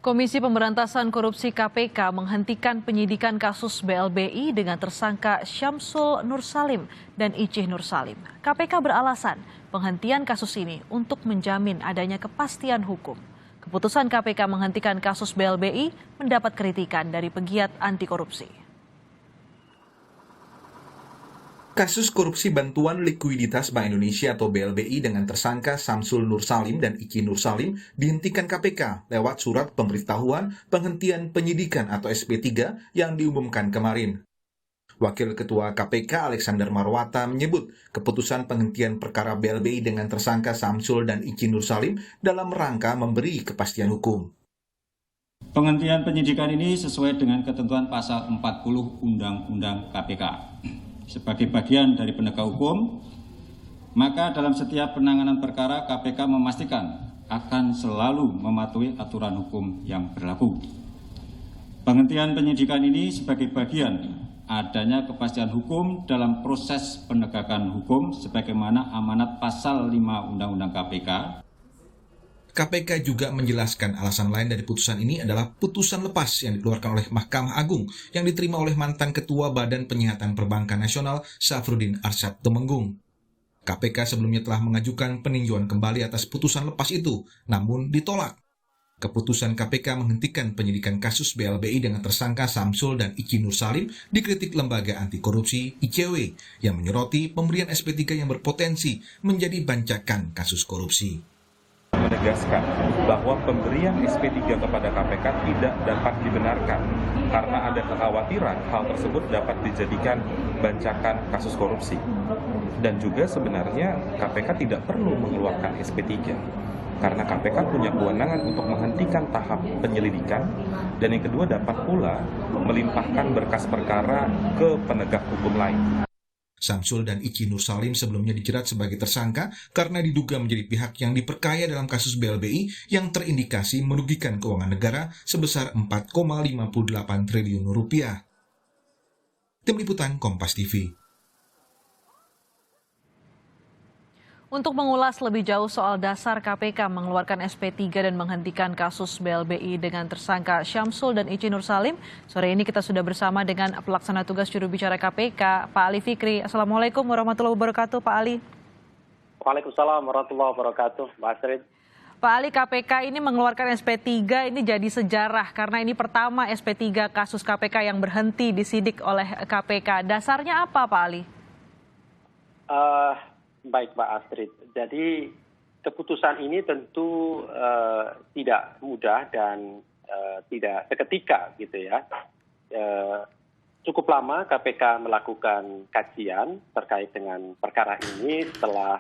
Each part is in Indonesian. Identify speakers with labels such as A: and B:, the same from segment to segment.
A: Komisi Pemberantasan Korupsi KPK menghentikan penyidikan kasus BLBI dengan tersangka Syamsul Nursalim dan Icih Nursalim. KPK beralasan penghentian kasus ini untuk menjamin adanya kepastian hukum. Keputusan KPK menghentikan kasus BLBI mendapat kritikan dari pegiat anti korupsi.
B: Kasus korupsi bantuan likuiditas Bank Indonesia atau BLBI dengan tersangka Syamsul Nursalim dan Icih Nursalim dihentikan KPK lewat surat pemberitahuan penghentian penyidikan atau SP3 yang diumumkan kemarin. Wakil Ketua KPK Alexander Marwata menyebut keputusan penghentian perkara BLBI dengan tersangka Syamsul dan Icih Nursalim dalam rangka memberi kepastian hukum.
C: Penghentian penyidikan ini sesuai dengan ketentuan pasal 40 Undang-Undang KPK. Sebagai bagian dari penegak hukum, maka dalam setiap penanganan perkara KPK memastikan akan selalu mematuhi aturan hukum yang berlaku. Penghentian penyidikan ini sebagai bagian adanya kepastian hukum dalam proses penegakan hukum sebagaimana amanat pasal 5 Undang-Undang KPK.
B: KPK juga menjelaskan alasan lain dari putusan ini adalah putusan lepas yang dikeluarkan oleh Mahkamah Agung yang diterima oleh mantan Ketua Badan Penyihatan Perbankan Nasional Syafruddin Arsyad Tumenggung. KPK sebelumnya telah mengajukan peninjauan kembali atas putusan lepas itu, namun ditolak. Keputusan KPK menghentikan penyidikan kasus BLBI dengan tersangka Syamsul dan Icih Nursalim dikritik lembaga anti korupsi ICW yang menyoroti pemberian SP3 yang berpotensi menjadi bancakan kasus korupsi.
D: Menegaskan bahwa pemberian SP3 kepada KPK tidak dapat dibenarkan karena ada kekhawatiran hal tersebut dapat dijadikan bancakan kasus korupsi. Dan juga sebenarnya KPK tidak perlu mengeluarkan SP3 karena KPK punya kewenangan untuk menghentikan tahap penyelidikan dan yang kedua dapat pula melimpahkan berkas perkara ke penegak hukum lain.
B: Syamsul dan Icih Nursalim sebelumnya dijerat sebagai tersangka karena diduga menjadi pihak yang diperkaya dalam kasus BLBI yang terindikasi merugikan keuangan negara sebesar 4,58 triliun rupiah. Tim Liputan Kompas TV.
A: Untuk mengulas lebih jauh soal dasar KPK mengeluarkan SP3 dan menghentikan kasus BLBI dengan tersangka Syamsul dan Icih Nursalim, sore ini kita sudah bersama dengan pelaksana tugas juru bicara KPK, Pak Ali Fikri. Assalamualaikum warahmatullahi wabarakatuh, Pak Ali.
E: Waalaikumsalam warahmatullahi wabarakatuh, Mbak Astrid.
A: Pak Ali, KPK ini mengeluarkan SP3 ini jadi sejarah karena ini pertama SP3 kasus KPK yang berhenti disidik oleh KPK. Dasarnya apa, Pak Ali?
E: Baik, Mbak Astrid. Jadi keputusan ini tentu tidak mudah dan tidak seketika gitu ya. Cukup lama KPK melakukan kajian terkait dengan perkara ini setelah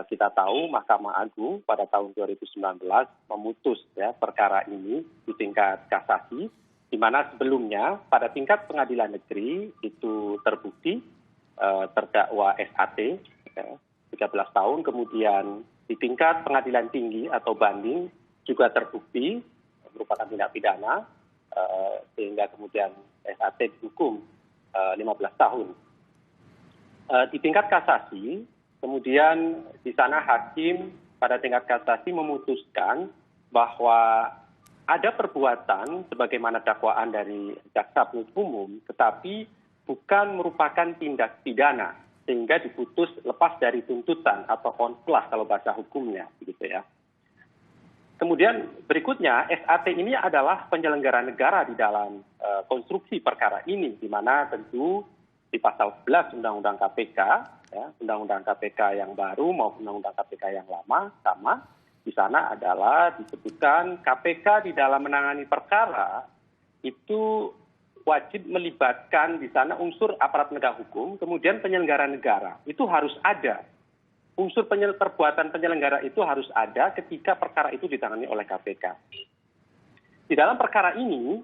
E: kita tahu Mahkamah Agung pada tahun 2019 memutus ya perkara ini di tingkat kasasi, di mana sebelumnya pada tingkat pengadilan negeri itu terbukti terdakwa SAT 13 tahun, kemudian di tingkat pengadilan tinggi atau banding juga terbukti merupakan tindak pidana sehingga kemudian SAT dihukum 15 tahun. Di tingkat kasasi, kemudian di sana hakim pada tingkat kasasi memutuskan bahwa ada perbuatan sebagaimana dakwaan dari jaksa penuntut umum, tetapi bukan merupakan tindak pidana sehingga diputus lepas dari tuntutan atau on plus kalau bahasa hukumnya begitu ya. Kemudian berikutnya SAT ini adalah penyelenggara negara di dalam konstruksi perkara ini, di mana tentu di pasal 11 Undang-Undang KPK, ya, Undang-Undang KPK yang baru maupun Undang-Undang KPK yang lama sama, di sana adalah disebutkan KPK di dalam menangani perkara itu wajib melibatkan di sana unsur aparat penegak hukum, kemudian penyelenggara negara. Itu harus ada. Unsur perbuatan penyelenggara itu harus ada ketika perkara itu ditangani oleh KPK. Di dalam perkara ini,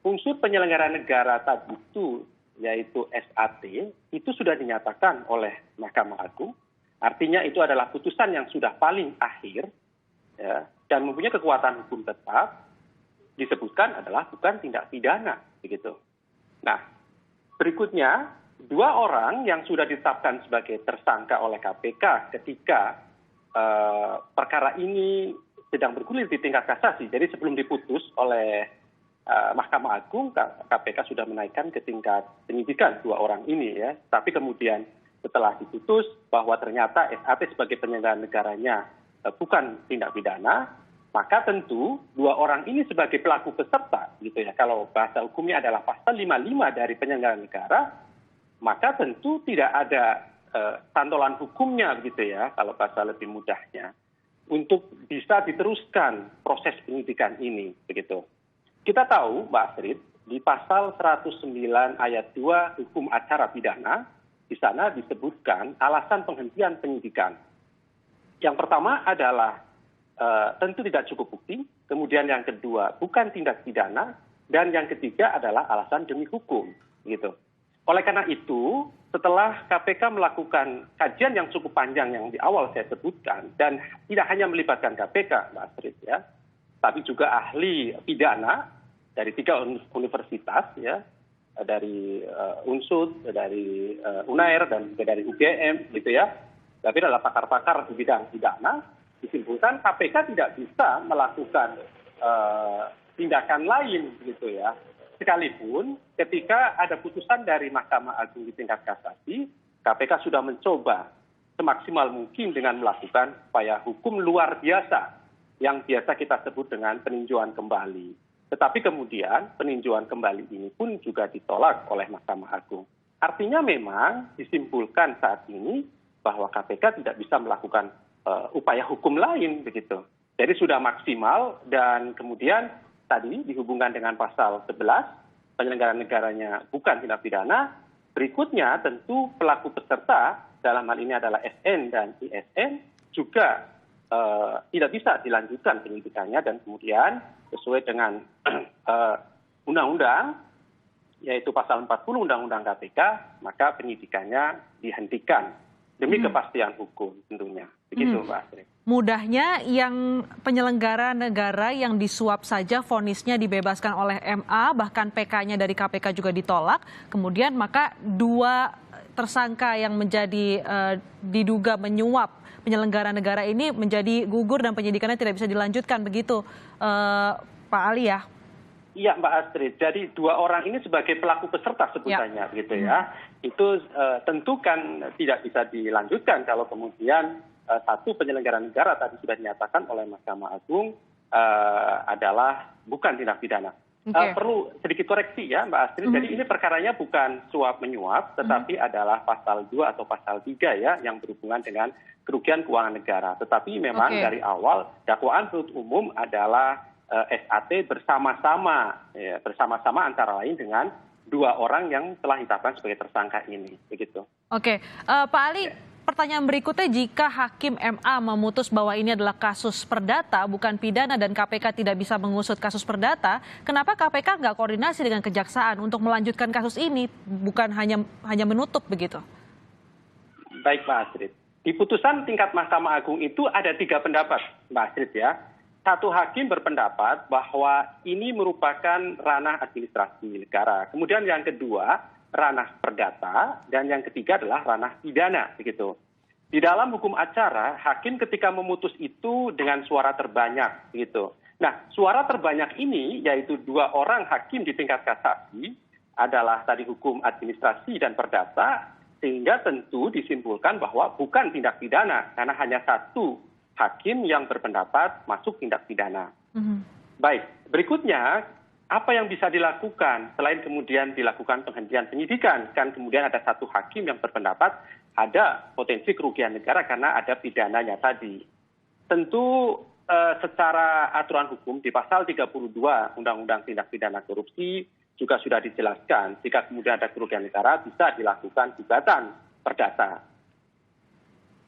E: unsur penyelenggara negara tadi itu, yaitu SAT, itu sudah dinyatakan oleh Mahkamah Agung. Artinya itu adalah putusan yang sudah paling akhir ya, dan mempunyai kekuatan hukum tetap, disebutkan adalah bukan tindak pidana begitu. Nah, berikutnya 2 orang yang sudah ditetapkan sebagai tersangka oleh KPK ketika perkara ini sedang bergulir di tingkat kasasi. Jadi sebelum diputus oleh Mahkamah Agung, KPK sudah menaikkan ke tingkat penyidikan 2 orang ini ya. Tapi kemudian setelah diputus bahwa ternyata SAT sebagai penyelenggara negaranya bukan tindak pidana, maka tentu 2 orang ini sebagai pelaku peserta gitu ya. Kalau bahasa hukumnya adalah pasal 55 dari penyelenggara negara, maka tentu tidak ada santolan hukumnya gitu ya, kalau bahasa lebih mudahnya, untuk bisa diteruskan proses penyidikan ini begitu. Kita tahu Mbak Astrid, di pasal 109 ayat 2 hukum acara pidana, di sana disebutkan alasan penghentian penyidikan. Yang pertama adalah tentu tidak cukup bukti, kemudian yang kedua bukan tindak pidana, dan yang ketiga adalah alasan demi hukum gitu. Oleh karena itu, setelah KPK melakukan kajian yang cukup panjang yang di awal saya sebutkan, dan tidak hanya melibatkan KPK, Mbak Astrid ya, tapi juga ahli pidana dari 3 universitas ya, dari UNSUD, dari UNAIR, dan juga dari UGM gitu ya. Tapi adalah pakar-pakar di bidang pidana, disimpulkan KPK tidak bisa melakukan tindakan lain gitu ya. Sekalipun ketika ada putusan dari Mahkamah Agung di tingkat kasasi, KPK sudah mencoba semaksimal mungkin dengan melakukan upaya hukum luar biasa yang biasa kita sebut dengan peninjauan kembali. Tetapi kemudian peninjauan kembali ini pun juga ditolak oleh Mahkamah Agung. Artinya memang disimpulkan saat ini bahwa KPK tidak bisa melakukan upaya hukum lain begitu. Jadi sudah maksimal, dan kemudian tadi dihubungkan dengan pasal 11, penyelenggara negaranya bukan tindak pidana. Berikutnya tentu pelaku peserta, dalam hal ini adalah SN dan ISN, juga tidak bisa dilanjutkan penyidikannya, dan kemudian sesuai dengan undang-undang, yaitu pasal 40 Undang-Undang KPK, maka penyidikannya dihentikan demi kepastian hukum tentunya. Begitu Mbak Astrid.
A: Mudahnya yang penyelenggara negara yang disuap saja vonisnya dibebaskan oleh MA, bahkan PK-nya dari KPK juga ditolak. Kemudian maka 2 tersangka yang menjadi diduga menyuap penyelenggara negara ini menjadi gugur dan penyidikannya tidak bisa dilanjutkan, begitu Pak Ali ya?
E: Iya Mbak Astrid, jadi 2 orang ini sebagai pelaku peserta sebutannya gitu ya. Itu tentu kan tidak bisa dilanjutkan kalau kemudian satu penyelenggara negara tadi sudah dinyatakan oleh Mahkamah Agung adalah bukan tindak pidana. Perlu sedikit koreksi ya Mbak Astrid, jadi ini perkaranya bukan suap menyuap, tetapi adalah pasal 2 atau pasal 3 ya, yang berhubungan dengan kerugian keuangan negara. Tetapi memang dari awal dakwaan penuntut umum adalah SAT bersama-sama antara lain dengan 2 orang yang telah ditetapkan sebagai tersangka ini begitu.
A: Oke, Pak Ali, pertanyaan berikutnya, jika Hakim MA memutus bahwa ini adalah kasus perdata bukan pidana dan KPK tidak bisa mengusut kasus perdata, kenapa KPK nggak koordinasi dengan Kejaksaan untuk melanjutkan kasus ini, bukan hanya menutup begitu?
E: Baik Mbak Astrid, di putusan tingkat Mahkamah Agung itu ada 3 pendapat Mbak Astrid ya. Satu hakim berpendapat bahwa ini merupakan ranah administrasi negara. Kemudian yang kedua, ranah perdata, dan yang ketiga adalah ranah pidana begitu. Di dalam hukum acara, hakim ketika memutus itu dengan suara terbanyak begitu. Nah, suara terbanyak ini yaitu 2 orang hakim di tingkat kasasi adalah tadi hukum administrasi dan perdata, sehingga tentu disimpulkan bahwa bukan tindak pidana karena hanya 1 hakim yang berpendapat masuk tindak pidana. Baik, berikutnya apa yang bisa dilakukan selain kemudian dilakukan penghentian penyidikan? Kan kemudian ada 1 hakim yang berpendapat ada potensi kerugian negara karena ada pidananya tadi. Tentu secara aturan hukum di pasal 32 Undang-Undang Tindak Pidana Korupsi juga sudah dijelaskan jika kemudian ada kerugian negara bisa dilakukan gugatan perdata.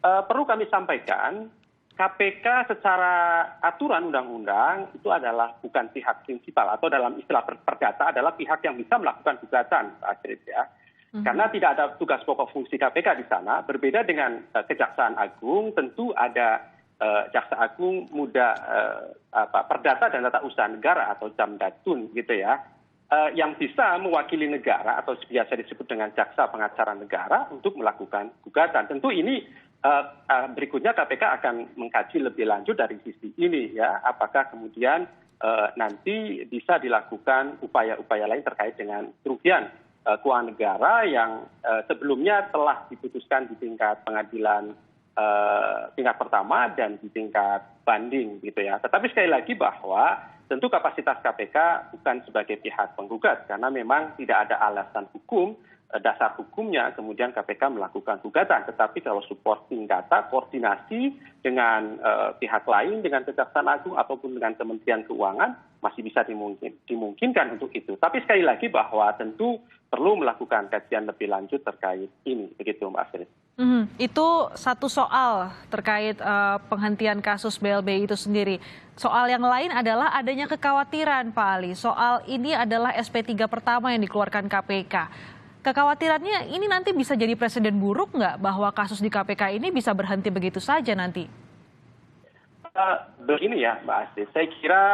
E: Perlu kami sampaikan, KPK secara aturan undang-undang itu adalah bukan pihak prinsipal, atau dalam istilah perdata adalah pihak yang bisa melakukan gugatan, Pak Astrid ya. Karena tidak ada tugas pokok fungsi KPK di sana, berbeda dengan Kejaksaan Agung, tentu ada Jaksa Agung Muda Perdata dan Tata Usaha Negara atau Jamdatun gitu ya, yang bisa mewakili negara atau biasa disebut dengan jaksa pengacara negara untuk melakukan gugatan. Tentu ini berikutnya KPK akan mengkaji lebih lanjut dari sisi ini ya, apakah kemudian nanti bisa dilakukan upaya-upaya lain terkait dengan kerugian keuangan negara yang sebelumnya telah diputuskan di tingkat pengadilan tingkat pertama dan di tingkat banding gitu ya. Tetapi sekali lagi bahwa tentu kapasitas KPK bukan sebagai pihak penggugat karena memang tidak ada alasan hukum, dasar hukumnya kemudian KPK melakukan gugatan. Tetapi kalau supporting data, koordinasi dengan pihak lain, dengan Kejaksaan Agung ataupun dengan Kementerian Keuangan masih bisa dimungkinkan untuk itu. Tapi sekali lagi bahwa tentu perlu melakukan kajian lebih lanjut terkait ini, begitu Mbak Astrid.
A: Itu satu soal terkait penghentian kasus BLBI itu sendiri. Soal yang lain adalah adanya kekhawatiran Pak Ali. Soal ini adalah SP3 pertama yang dikeluarkan KPK. Kekhawatirannya ini nanti bisa jadi presiden buruk nggak bahwa kasus di KPK ini bisa berhenti begitu saja nanti?
E: Begini ya Mbak Astrid, saya kira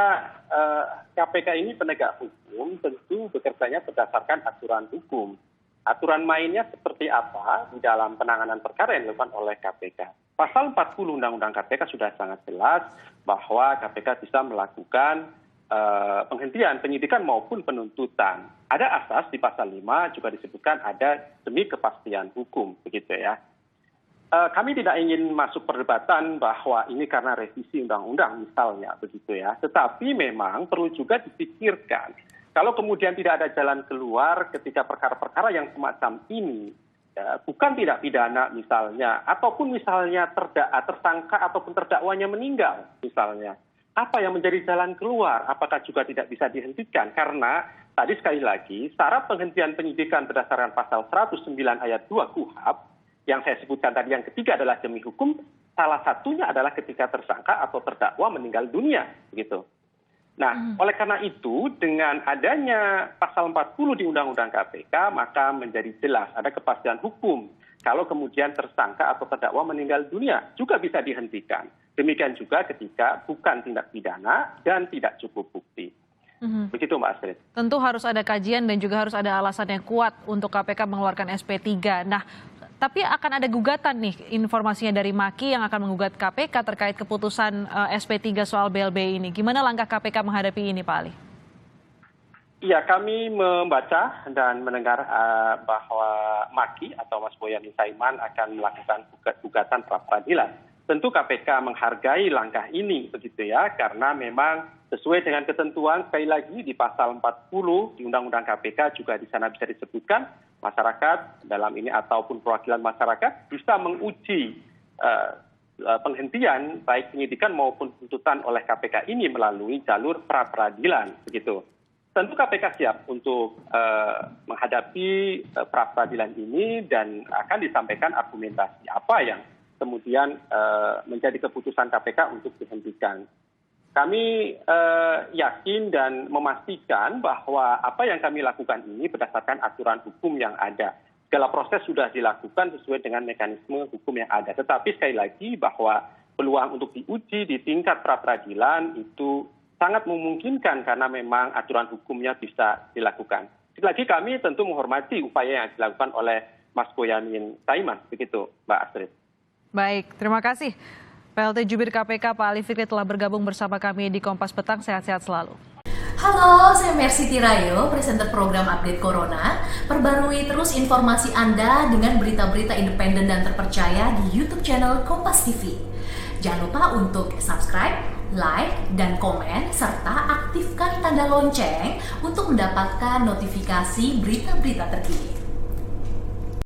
E: KPK ini penegak hukum tentu bekerjanya berdasarkan aturan hukum. Aturan mainnya seperti apa di dalam penanganan perkara yang dilakukan oleh KPK. Pasal 40 Undang-Undang KPK sudah sangat jelas bahwa KPK bisa melakukan penghentian penyidikan maupun penuntutan. Ada asas di pasal 5 juga disebutkan ada demi kepastian hukum, begitu ya. Kami tidak ingin masuk perdebatan bahwa ini karena revisi undang-undang misalnya, begitu ya. Tetapi memang perlu juga dipikirkan kalau kemudian tidak ada jalan keluar ketika perkara-perkara yang semacam ini, ya, bukan tidak pidana misalnya, ataupun misalnya tersangka ataupun terdakwanya meninggal misalnya. Apa yang menjadi jalan keluar? Apakah juga tidak bisa dihentikan? Karena tadi sekali lagi, syarat penghentian penyidikan berdasarkan pasal 109 ayat 2 KUHP, yang saya sebutkan tadi yang ketiga adalah demi hukum, salah satunya adalah ketika tersangka atau terdakwa meninggal dunia, begitu. Nah, oleh karena itu dengan adanya pasal 40 di Undang-Undang KPK maka menjadi jelas ada kepastian hukum. Kalau kemudian tersangka atau terdakwa meninggal dunia juga bisa dihentikan. Demikian juga ketika bukan tindak pidana dan tidak cukup bukti. Begitu Mbak Astrid.
A: Tentu harus ada kajian dan juga harus ada alasan yang kuat untuk KPK mengeluarkan SP3. Nah, tapi akan ada gugatan nih informasinya dari Maki yang akan menggugat KPK terkait keputusan SP3 soal BLBI ini. Gimana langkah KPK menghadapi ini Pak Ali?
E: Iya, kami membaca dan mendengar bahwa Maki atau Mas Boyamin Saiman akan melakukan gugatan pra peradilan. Tentu KPK menghargai langkah ini, begitu ya, karena memang sesuai dengan ketentuan sekali lagi di pasal 40 di Undang-Undang KPK juga di sana bisa disebutkan masyarakat dalam ini ataupun perwakilan masyarakat bisa menguji penghentian baik penyidikan maupun tuntutan oleh KPK ini melalui jalur pra peradilan, begitu. Tentu KPK siap untuk menghadapi pra peradilan ini dan akan disampaikan argumentasi apa yang kemudian menjadi keputusan KPK untuk dihentikan. Kami yakin dan memastikan bahwa apa yang kami lakukan ini berdasarkan aturan hukum yang ada. Segala proses sudah dilakukan sesuai dengan mekanisme hukum yang ada. Tetapi sekali lagi bahwa peluang untuk diuji di tingkat pra peradilan itu sangat memungkinkan karena memang aturan hukumnya bisa dilakukan. Sekali lagi kami tentu menghormati upaya yang dilakukan oleh Mas Boyamin Saiman, begitu Mbak Astrid.
A: Baik, terima kasih. PLT Jubir KPK Pak Ali Fikri telah bergabung bersama kami di Kompas Petang. Sehat-sehat selalu.
F: Halo, saya Mercy Tirayo, presenter program Update Corona. Perbarui terus informasi Anda dengan berita-berita independen dan terpercaya di YouTube channel Kompas TV. Jangan lupa untuk subscribe, like, dan komen, serta aktifkan tanda lonceng untuk mendapatkan notifikasi berita-berita terkini.